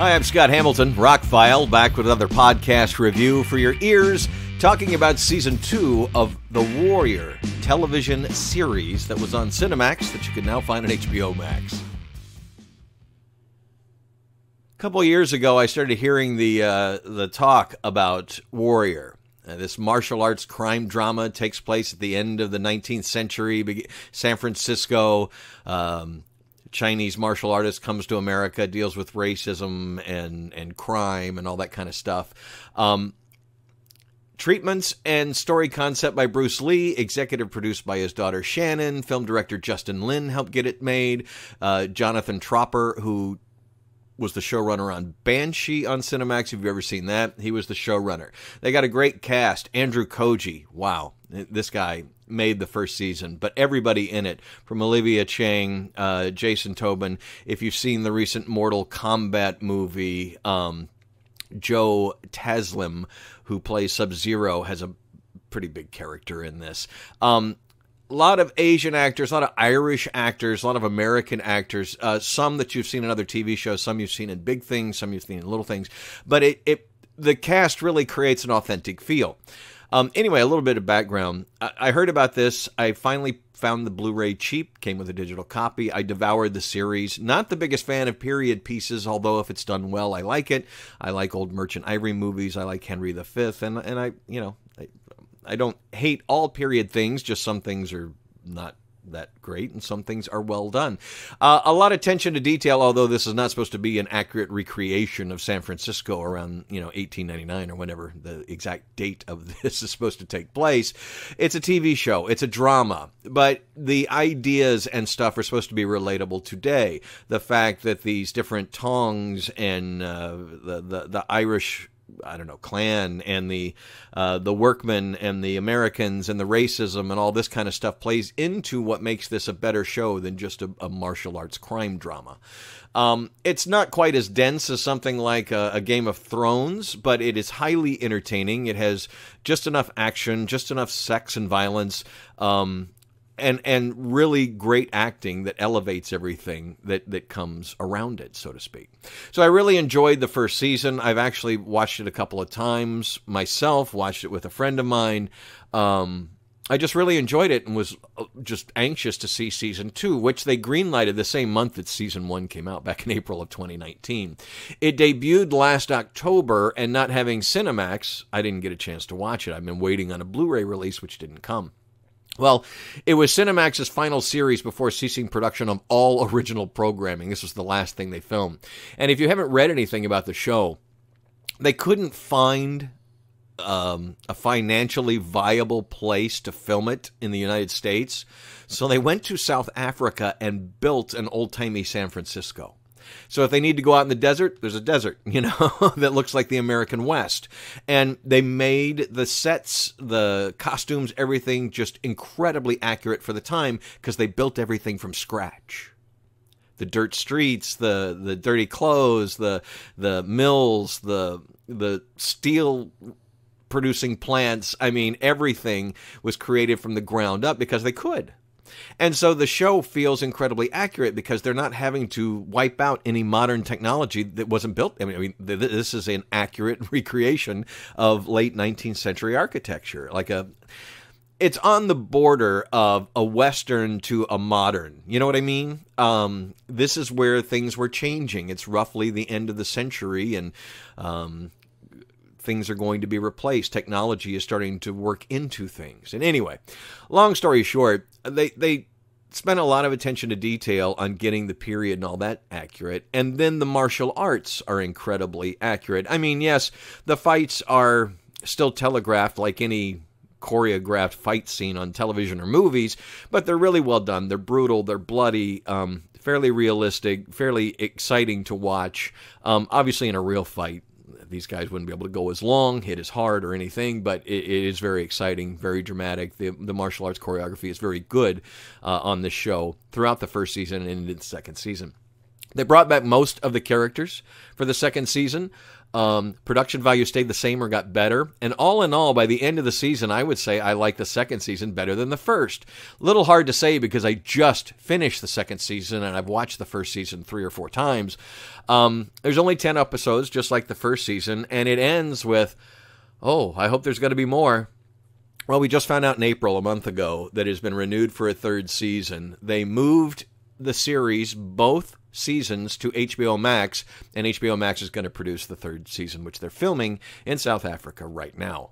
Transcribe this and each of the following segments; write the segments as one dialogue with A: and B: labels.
A: Hi, I'm Scott Hamilton, ROCKFILE, back with another podcast review for your ears, talking about Season 2 of The Warrior television series that was on Cinemax that you can now find on HBO Max. A couple of years ago, I started hearing the talk about Warrior. This martial arts crime drama takes place at the end of the 19th century, San Francisco. Chinese martial artist comes to America, deals with racism and crime and all that kind of stuff. Treatments and story concept by Bruce Lee, executive produced by his daughter Shannon, film director Justin Lin helped get it made. Jonathan Tropper, who was the showrunner on Banshee on Cinemax. If you've ever seen that, he was the showrunner. They got a great cast. Andrew Koji, wow, this guy made the first season, but everybody in it, from Olivia Chang, Jason Tobin. If you've seen the recent Mortal Kombat movie, Joe Taslim, who plays Sub-Zero, has a pretty big character in this. A lot of Asian actors, a lot of Irish actors, a lot of American actors, some that you've seen in other TV shows, some you've seen in big things, some you've seen in little things. But the cast really creates an authentic feel. Anyway, a little bit of background. I heard about this. I finally found the Blu-ray cheap, came with a digital copy. I devoured the series. Not the biggest fan of period pieces, although if it's done well, I like it. I like old Merchant Ivory movies. I like Henry V. And I don't hate all period things, just some things are not that great and some things are well done. A lot of attention to detail, although this is not supposed to be an accurate recreation of San Francisco around 1899 or whenever the exact date of this is supposed to take place. It's a TV show. It's a drama. But the ideas and stuff are supposed to be relatable today. The fact that these different tongs and the Irish clan and the workmen and the Americans and the racism and all this kind of stuff plays into what makes this a better show than just a martial arts crime drama. It's not quite as dense as something like a Game of Thrones, but it is highly entertaining. It has just enough action, just enough sex and violence, and really great acting that elevates everything that comes around it, so to speak. So I really enjoyed the first season. I've actually watched it a couple of times myself, watched it with a friend of mine. I just really enjoyed it and was just anxious to see Season 2, which they greenlighted the same month that Season 1 came out, back in April of 2019. It debuted last October, and not having Cinemax, I didn't get a chance to watch it. I've been waiting on a Blu-ray release, which didn't come. Well, it was Cinemax's final series before ceasing production of all original programming. This was the last thing they filmed. And if you haven't read anything about the show, they couldn't find a financially viable place to film it in the United States. So they went to South Africa and built an old-timey San Francisco. So if they need to go out in the desert, there's a desert, that looks like the American West. And they made the sets, the costumes, everything just incredibly accurate for the time because they built everything from scratch. The dirt streets, the dirty clothes, the mills, the steel producing plants. I mean, everything was created from the ground up because they could. And so the show feels incredibly accurate because they're not having to wipe out any modern technology that wasn't built. I mean, this is an accurate recreation of late 19th century architecture. It's on the border of a Western to a modern. You know what I mean? This is where things were changing. It's roughly the end of the century, and things are going to be replaced. Technology is starting to work into things. And anyway, long story short, they spent a lot of attention to detail on getting the period and all that accurate. And then the martial arts are incredibly accurate. I mean, yes, the fights are still telegraphed like any choreographed fight scene on television or movies, but they're really well done. They're brutal, they're bloody, fairly realistic, fairly exciting to watch. Obviously, in a real fight, these guys wouldn't be able to go as long, hit as hard or anything, but it is very exciting, very dramatic. The martial arts choreography is very good on this show throughout the first season and into the second season. They brought back most of the characters for the second season. Production value stayed the same or got better. And all in all, by the end of the season, I would say I like the second season better than the first. Little hard to say because I just finished the second season and I've watched the first season 3 or 4 times. There's only 10 episodes, just like the first season, and it ends with, oh, I hope there's going to be more. Well, we just found out in April, a month ago, that it has been renewed for a 3rd season. They moved the series, both seasons, to HBO Max, and HBO Max is going to produce the 3rd season, which they're filming in South Africa right now.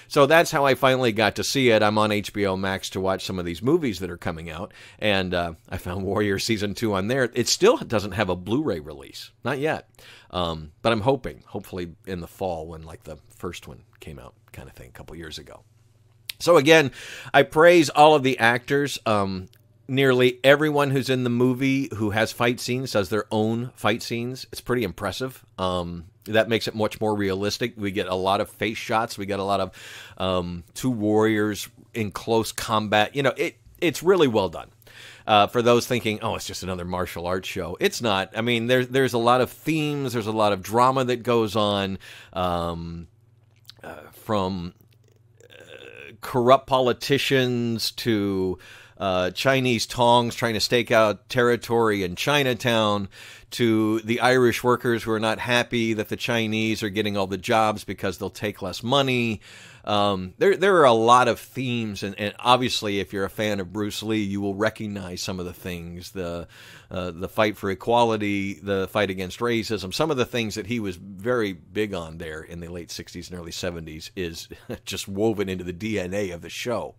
A: So that's how I finally got to see it. I'm on HBO Max to watch some of these movies that are coming out, and I found Warrior Season 2 on there. It still doesn't have a Blu-ray release. Not yet. But I'm hopefully in the fall when like the first one came out kind of thing a couple years ago. So again, I praise all of the actors. Nearly everyone who's in the movie who has fight scenes does their own fight scenes. It's pretty impressive. That makes it much more realistic. We get a lot of face shots. We get a lot of 2 warriors in close combat. You know, it's really well done. For those thinking, oh, it's just another martial arts show. It's not. I mean, there's a lot of themes. There's a lot of drama that goes on from corrupt politicians to Chinese tongs trying to stake out territory in Chinatown, to the Irish workers who are not happy that the Chinese are getting all the jobs because they'll take less money. There are a lot of themes, and obviously, if you're a fan of Bruce Lee, you will recognize some of the things, the fight for equality, the fight against racism. Some of the things that he was very big on there in the late 60s and early 70s is just woven into the DNA of the show.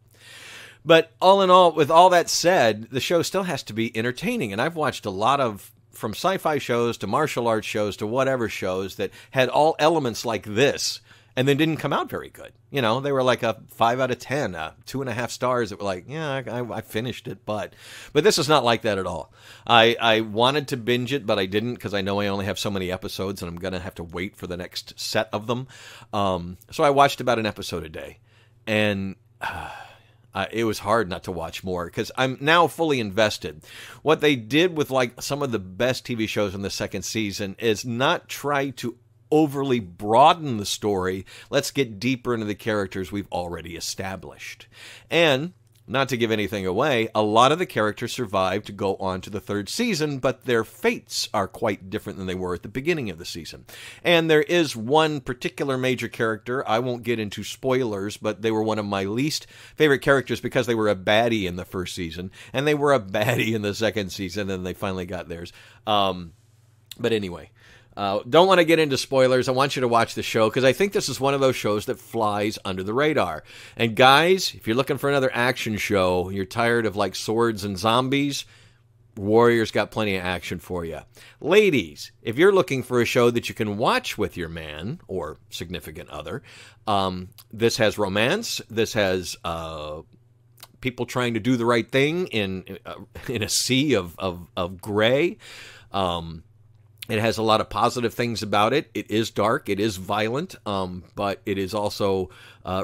A: But all in all, with all that said, the show still has to be entertaining, and I've watched a lot of, from sci-fi shows to martial arts shows to whatever shows that had all elements like this, and then didn't come out very good. You know, they were like a 5 out of 10, 2.5 stars that were like, yeah, I finished it, but this is not like that at all. I wanted to binge it, but I didn't because I know I only have so many episodes, and I'm going to have to wait for the next set of them. So I watched about an episode a day, and it was hard not to watch more because I'm now fully invested. What they did with like some of the best TV shows in the second season is not try to overly broaden the story. Let's get deeper into the characters we've already established. And not to give anything away, a lot of the characters survived to go on to the 3rd season, but their fates are quite different than they were at the beginning of the season. And there is one particular major character, I won't get into spoilers, but they were one of my least favorite characters because they were a baddie in the first season, and they were a baddie in the second season, and they finally got theirs. But anyway, don't want to get into spoilers. I want you to watch the show because I think this is one of those shows that flies under the radar. And guys, if you're looking for another action show, you're tired of like swords and zombies, Warrior's got plenty of action for you. Ladies, if you're looking for a show that you can watch with your man or significant other, this has romance. This has people trying to do the right thing in a sea of gray. It has a lot of positive things about it. It is dark. It is violent, but it is also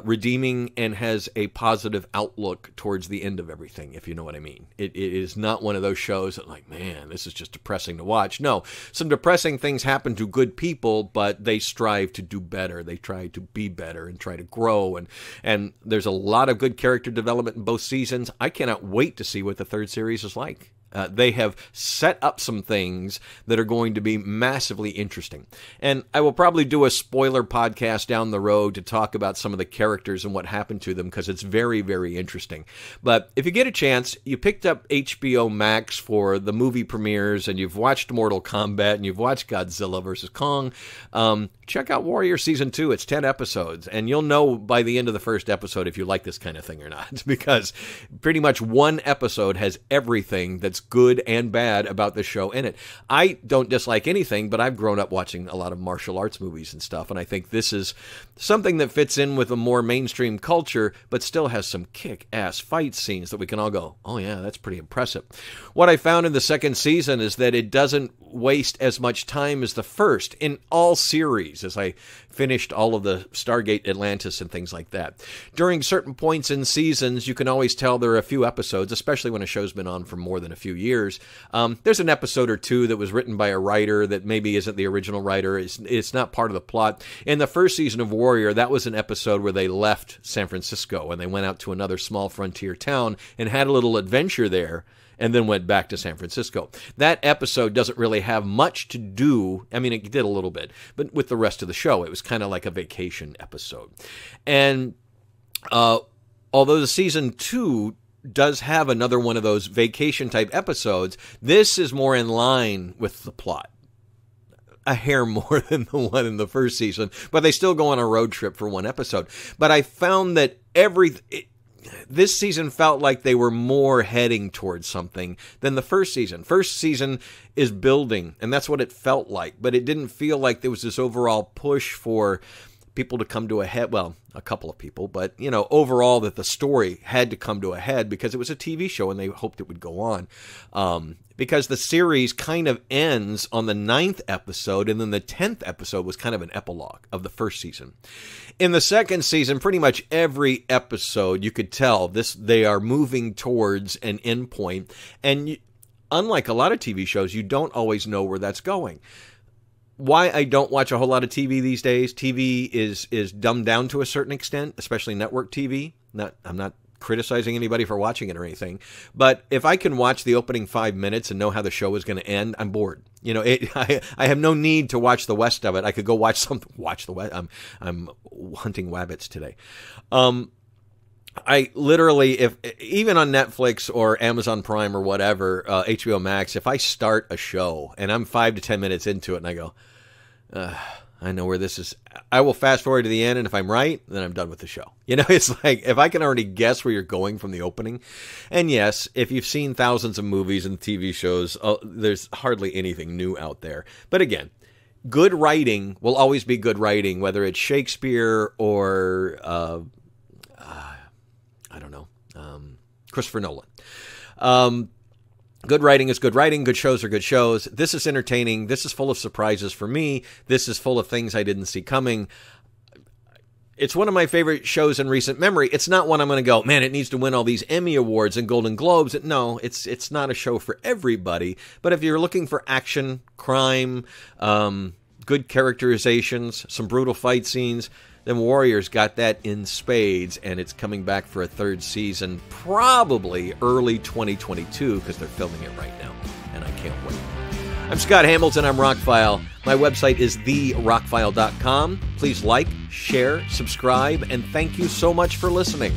A: redeeming and has a positive outlook towards the end of everything, if you know what I mean. It is not one of those shows that like, man, this is just depressing to watch. No, some depressing things happen to good people, but they strive to do better. They try to be better and try to grow. And there's a lot of good character development in both seasons. I cannot wait to see what the 3rd series is like. They have set up some things that are going to be massively interesting. And I will probably do a spoiler podcast down the road to talk about some of the characters and what happened to them because it's very, very interesting. But if you get a chance, you picked up HBO Max for the movie premieres and you've watched Mortal Kombat and you've watched Godzilla vs. Kong, check out Warrior Season 2. It's 10 episodes. And you'll know by the end of the first episode if you like this kind of thing or not because pretty much one episode has everything that's good and bad about the show in it. I don't dislike anything, but I've grown up watching a lot of martial arts movies and stuff, and I think this is something that fits in with a more mainstream culture, but still has some kick-ass fight scenes that we can all go, oh yeah, that's pretty impressive. What I found in the second season is that it doesn't waste as much time as the first in all series, as I finished all of the Stargate Atlantis and things like that. During certain points in seasons, you can always tell there are a few episodes, especially when a show's been on for more than a few few years. There's an episode or two that was written by a writer that maybe isn't the original writer. It's not part of the plot. In the first season of Warrior, that was an episode where they left San Francisco and they went out to another small frontier town and had a little adventure there, and then went back to San Francisco. That episode doesn't really have much to do, I mean, it did a little bit, but with the rest of the show. It was kind of like a vacation episode. And although the season 2 does have another one of those vacation-type episodes, this is more in line with the plot. A hair more than the one in the first season, but they still go on a road trip for one episode. But I found that this season felt like they were more heading towards something than the first season. First season is building, and that's what it felt like. But it didn't feel like there was this overall push for people to come to a head. Well, a couple of people, but, overall that the story had to come to a head because it was a TV show and they hoped it would go on. Because the series kind of ends on the 9th episode, and then the 10th episode was kind of an epilogue of the first season. In the second season, pretty much every episode, you could tell they are moving towards an end point. And unlike a lot of TV shows, you don't always know where that's going. Why I don't watch a whole lot of TV these days, TV is dumbed down to a certain extent, especially network TV. I'm not criticizing anybody for watching it or anything, but if I can watch the opening 5 minutes and know how the show is going to end, I'm bored. I have no need to watch the rest of it. I could go watch the West. I'm hunting wabbits today. I literally, if even on Netflix or Amazon Prime or whatever, HBO Max, if I start a show and I'm 5 to 10 minutes into it and I go, I know where this is, I will fast forward to the end, and if I'm right, then I'm done with the show. It's like, if I can already guess where you're going from the opening, and yes, if you've seen thousands of movies and TV shows, there's hardly anything new out there. But again, good writing will always be good writing, whether it's Shakespeare or, I don't know, Christopher Nolan. Good writing is good writing. Good shows are good shows. This is entertaining. This is full of surprises for me. This is full of things I didn't see coming. It's one of my favorite shows in recent memory. It's not one I'm going to go, man, it needs to win all these Emmy Awards and Golden Globes. No, it's not a show for everybody. But if you're looking for action, crime, good characterizations, some brutal fight scenes, then Warriors got that in spades, and it's coming back for a third season, probably early 2022, because they're filming it right now, and I can't wait. I'm Scott Hamilton. I'm ROCKFILE. My website is therockfile.com. Please like, share, subscribe, and thank you so much for listening.